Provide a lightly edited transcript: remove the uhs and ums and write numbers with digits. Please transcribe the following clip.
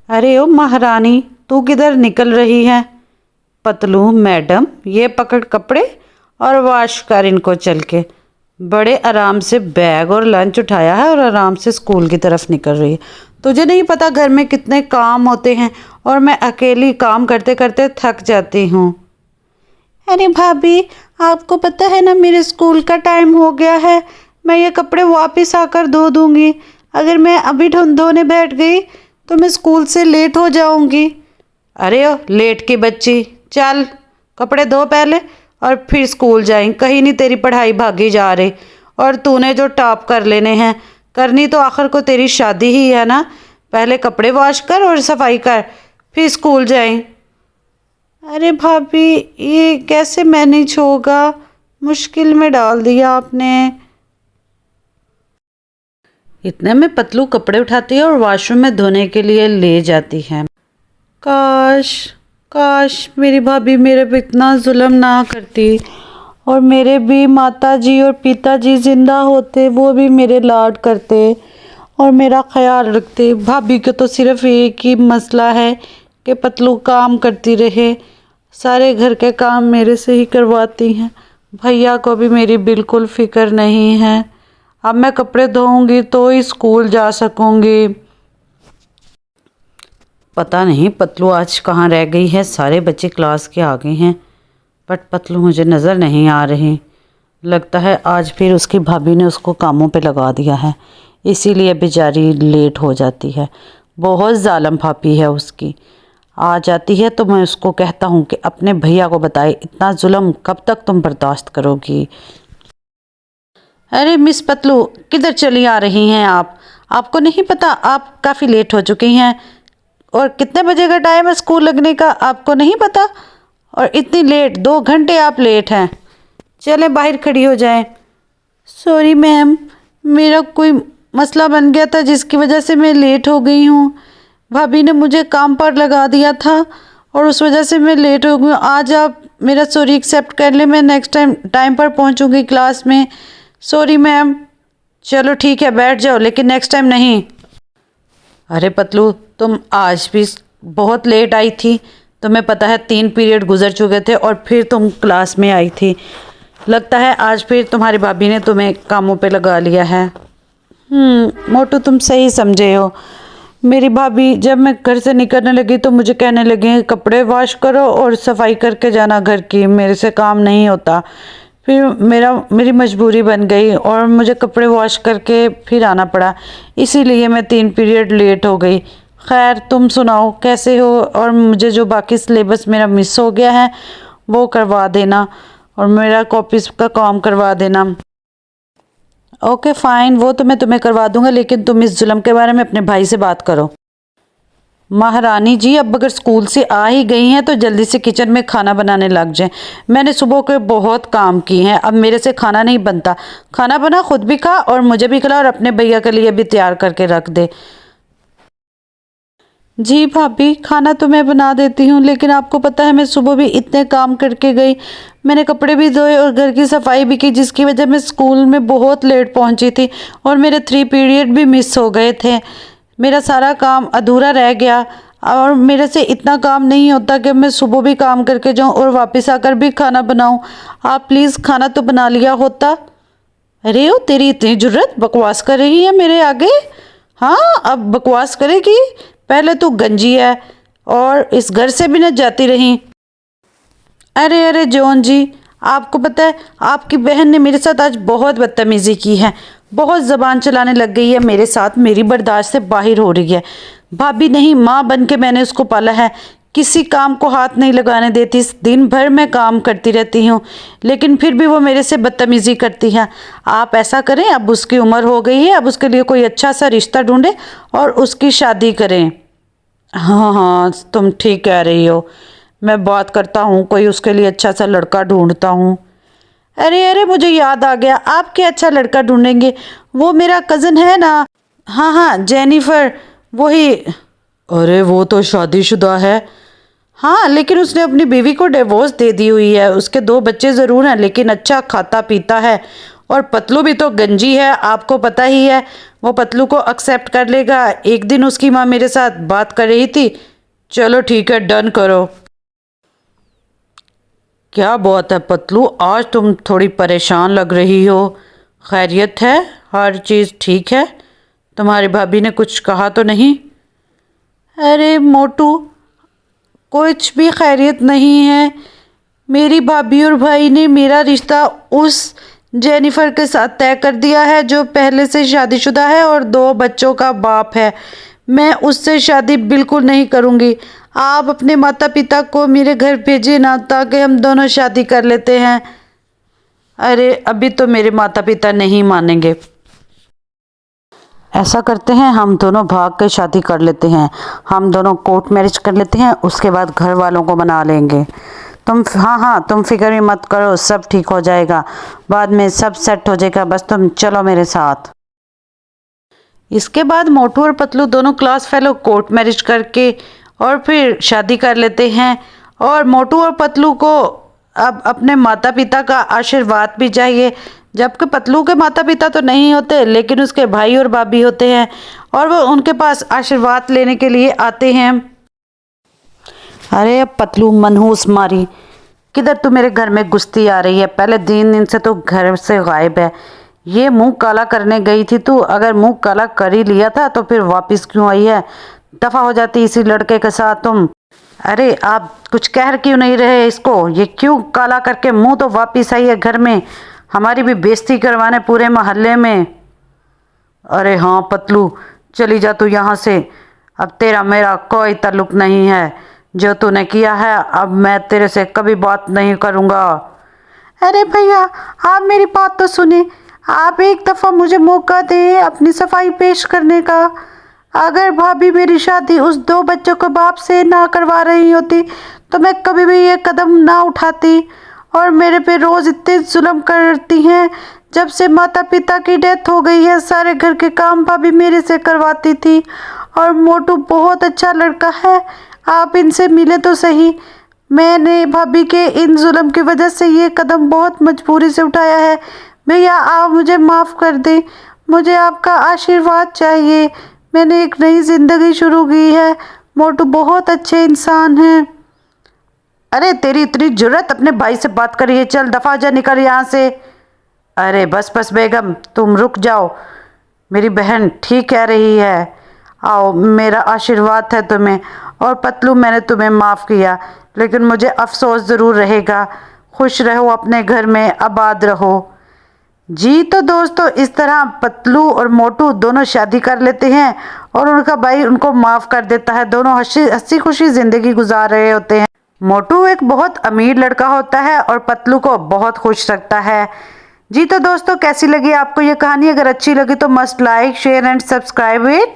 अरे ओ महारानी, तू किधर निकल रही है? पतलू मैडम, ये पकड़ कपड़े और वॉश कर इनको चल के। बड़े आराम से बैग और लंच उठाया है और आराम से स्कूल की तरफ निकल रही है। तुझे नहीं पता घर में कितने काम होते हैं और मैं अकेली काम करते करते थक जाती हूँ। अरे भाभी, आपको पता है ना मेरे स्कूल का टाइम हो गया है। मैं ये कपड़े वापस आकर धो दूँगी। अगर मैं अभी धोने बैठ गई तो मैं स्कूल से लेट हो जाऊँगी। अरे ओ लेट की बच्ची, चल कपड़े धो पहले और फिर स्कूल जाएं। कहीं नहीं तेरी पढ़ाई भागी जा रही। और तूने जो टॉप कर लेने हैं, करनी तो आखिर को तेरी शादी ही है ना। पहले कपड़े वॉश कर और सफाई कर, फिर स्कूल जाएं। अरे भाभी, ये कैसे मैनेज होगा? मुश्किल में डाल दिया आपने। इतने में पतलू कपड़े उठाती है और वॉशरूम में धोने के लिए ले जाती है। काश काश मेरी भाभी मेरे पे इतना जुल्म ना करती और मेरे भी माताजी और पिताजी जिंदा होते, वो भी मेरे लाड करते और मेरा ख्याल रखते। भाभी को तो सिर्फ एक ही मसला है कि पतलू काम करती रहे, सारे घर के काम मेरे से ही करवाती हैं। भैया को भी मेरी बिल्कुल फिक्र नहीं है। अब मैं कपड़े धोऊंगी तो ही स्कूल जा सकूंगी। पता नहीं पतलू आज कहाँ रह गई है। सारे बच्चे क्लास के आ गए हैं बट पतलू मुझे नज़र नहीं आ रही। लगता है आज फिर उसकी भाभी ने उसको कामों पे लगा दिया है, इसीलिए बेचारी लेट हो जाती है। बहुत जालिम भाभी है उसकी। आ जाती है तो मैं उसको कहता हूँ कि अपने भैया को बताए, इतना जुल्म कब तक तुम बर्दाश्त करोगी। अरे मिस पतलू, किधर चली आ रही हैं आप? आपको नहीं पता आप काफ़ी लेट हो चुकी हैं और कितने बजे का टाइम है स्कूल लगने का, आपको नहीं पता? और इतनी लेट, 2 घंटे आप लेट हैं। चलें बाहर खड़ी हो जाएं। सॉरी मैम, मेरा कोई मसला बन गया था जिसकी वजह से मैं लेट हो गई हूँ। भाभी ने मुझे काम पर लगा दिया था और उस वजह से मैं लेट हो गई हूँ। आज आप मेरा सॉरी एक्सेप्ट कर लें, मैं नेक्स्ट टाइम टाइम पर पहुँचूँगी क्लास में। Sorry ma'am. चलो ठीक है, बैठ जाओ, लेकिन नेक्स्ट टाइम नहीं। अरे पतलू, तुम आज भी बहुत लेट आई थी। तुम्हें पता है 3 पीरियड गुजर चुके थे और फिर तुम क्लास में आई थी। लगता है आज फिर तुम्हारी भाभी ने तुम्हें कामों पे लगा लिया है। मोटू, तुम सही समझे हो। मेरी भाभी जब मैं घर से निकलने लगी तो मुझे कहने लगी कपड़े वॉश करो और सफाई करके जाना घर की, मेरे से काम नहीं होता। फिर मेरी मजबूरी बन गई और मुझे कपड़े वॉश करके फिर आना पड़ा, इसीलिए मैं 3 पीरियड लेट हो गई। खैर, तुम सुनाओ कैसे हो? और मुझे जो बाकी सिलेबस मेरा मिस हो गया है वो करवा देना और मेरा कॉपीज़ का काम करवा देना। ओके फ़ाइन, वो तो मैं तुम्हें करवा दूंगा, लेकिन तुम इस जुल्म के बारे में अपने भाई से बात करो। महारानी जी, अब अगर स्कूल से आ ही गई हैं तो जल्दी से किचन में खाना बनाने लग जाएं। मैंने सुबह के बहुत काम किए हैं, अब मेरे से खाना नहीं बनता। खाना बना, खुद भी खा और मुझे भी खिला और अपने भैया के लिए भी तैयार करके रख दे। जी भाभी, खाना तो मैं बना देती हूँ, लेकिन आपको पता है मैं सुबह भी इतने काम करके गई। मैंने कपड़े भी धोए और घर की सफाई भी की, जिसकी वजह मैं स्कूल में बहुत लेट पहुँची थी और मेरे 3 पीरियड भी मिस हो गए थे। मेरा सारा काम अधूरा रह गया और मेरे से इतना काम नहीं होता कि मैं सुबह भी काम करके जाऊँ और वापस आकर भी खाना बनाऊँ। आप प्लीज़ खाना तो बना लिया होता। अरे ओ, तेरी इतनी जुर्रत, बकवास कर रही है मेरे आगे? हाँ, अब बकवास करेगी? पहले तू गंजी है और इस घर से भी न जाती रही। अरे अरे जॉन जी, आपको पता है आपकी बहन ने मेरे साथ आज बहुत बदतमीज़ी की है, बहुत ज़बान चलाने लग गई है मेरे साथ, मेरी बर्दाश्त से बाहर हो रही है। भाभी नहीं, माँ बन के मैंने उसको पाला है, किसी काम को हाथ नहीं लगाने देती। दिन भर मैं काम करती रहती हूँ लेकिन फिर भी वो मेरे से बदतमीज़ी करती है। आप ऐसा करें, अब उसकी उम्र हो गई है, अब उसके लिए कोई अच्छा सा रिश्ता ढूंढें और उसकी शादी करें। हाँ हाँ, तुम ठीक कह रही हो, मैं बात करता हूँ, कोई उसके लिए अच्छा सा लड़का ढूंढता हूँ। अरे अरे, मुझे याद आ गया, आप क्या अच्छा लड़का ढूंढेंगे? वो मेरा कज़न है ना। हाँ हाँ, जेनिफर, वही। अरे वो तो शादीशुदा है। हाँ, लेकिन उसने अपनी बीवी को डिवोर्स दे दी हुई है। उसके 2 बच्चे ज़रूर हैं लेकिन अच्छा खाता पीता है और पतलू भी तो गंजी है, आपको पता ही है। वो पतलू को एक्सेप्ट कर लेगा। एक दिन उसकी माँ मेरे साथ बात कर रही थी। चलो ठीक है, डन करो। क्या बात है पतलू, आज तुम थोड़ी परेशान लग रही हो। खैरियत है? हर चीज़ ठीक है? तुम्हारी भाभी ने कुछ कहा तो नहीं? अरे मोटू, कुछ भी खैरियत नहीं है। मेरी भाभी और भाई ने मेरा रिश्ता उस जेनिफर के साथ तय कर दिया है जो पहले से शादीशुदा है और 2 बच्चों का बाप है। मैं उससे शादी बिल्कुल नहीं करूँगी। आप अपने माता पिता को मेरे घर भेजिए ना, ताकि हम दोनों शादी कर लेते हैं। अरे अभी तो मेरे माता पिता नहीं मानेंगे। ऐसा करते हैं, हम दोनों भाग के शादी कर लेते हैं। हम दोनों कोर्ट मैरिज कर लेते हैं, उसके बाद घर वालों को मना लेंगे। हाँ, तुम फिक्र भी मत करो, सब ठीक हो जाएगा। बाद में सब सेट हो जाएगा, बस तुम चलो मेरे साथ। इसके बाद मोटू और पतलू दोनों क्लास फेलो कोर्ट मैरिज करके और फिर शादी कर लेते हैं। और मोटू और पतलू को अब अपने माता पिता का आशीर्वाद भी चाहिए। जबकि पतलू के माता पिता तो नहीं होते, लेकिन उसके भाई और भाभी होते हैं और वो उनके पास आशीर्वाद लेने के लिए आते हैं। अरे अब पतलू मनहूस मारी, किधर तू मेरे घर में घुसती आ रही है? पहले 3 दिन से तो घर से गायब है। ये मुंह काला करने गई थी तू, अगर मुंह काला कर ही लिया था तो फिर वापस क्यों आई है? दफा हो जाती इसी लड़के के साथ तुम। अरे आप कुछ कह क्यों नहीं रहे इसको? ये क्यों काला करके मुंह तो वापस आई है घर में, हमारी भी बेइज्जती करवाने पूरे मोहल्ले में। अरे हाँ पतलू, चली जा तू यहाँ से। अब तेरा मेरा कोई ताल्लुक नहीं है। जो तूने किया है, अब मैं तेरे से कभी बात नहीं करूँगा। अरे भैया, आप मेरी बात तो सुने। आप एक दफ़ा मुझे मौका दें अपनी सफाई पेश करने का। अगर भाभी मेरी शादी उस 2 बच्चों के बाप से ना करवा रही होती तो मैं कभी भी ये कदम ना उठाती। और मेरे पे रोज़ इतने जुल्म करती हैं। जब से माता पिता की डेथ हो गई है, सारे घर के काम भाभी मेरे से करवाती थी। और मोटू बहुत अच्छा लड़का है, आप इनसे मिले तो सही। मैंने भाभी के इन जुल्म की वजह से ये कदम बहुत मजबूरी से उठाया है। भैया आप मुझे माफ़ कर दें, मुझे आपका आशीर्वाद चाहिए। मैंने एक नई ज़िंदगी शुरू की है। मोटू बहुत अच्छे इंसान हैं। अरे तेरी इतनी जुर्रत, अपने भाई से बात करिए, चल दफा जा, निकल यहाँ से। अरे बस बस बेगम, तुम रुक जाओ, मेरी बहन ठीक कह रही है। आओ, मेरा आशीर्वाद है तुम्हें। और पतलू, मैंने तुम्हें माफ़ किया, लेकिन मुझे अफसोस ज़रूर रहेगा। खुश रहो, अपने घर में आबाद रहो। जी तो दोस्तों, इस तरह पतलू और मोटू दोनों शादी कर लेते हैं और उनका भाई उनको माफ़ कर देता है। दोनों हंसी खुशी ज़िंदगी गुजार रहे होते हैं। मोटू एक बहुत अमीर लड़का होता है और पतलू को बहुत खुश रखता है। जी तो दोस्तों, कैसी लगी आपको ये कहानी? अगर अच्छी लगी तो must like share and subscribe it.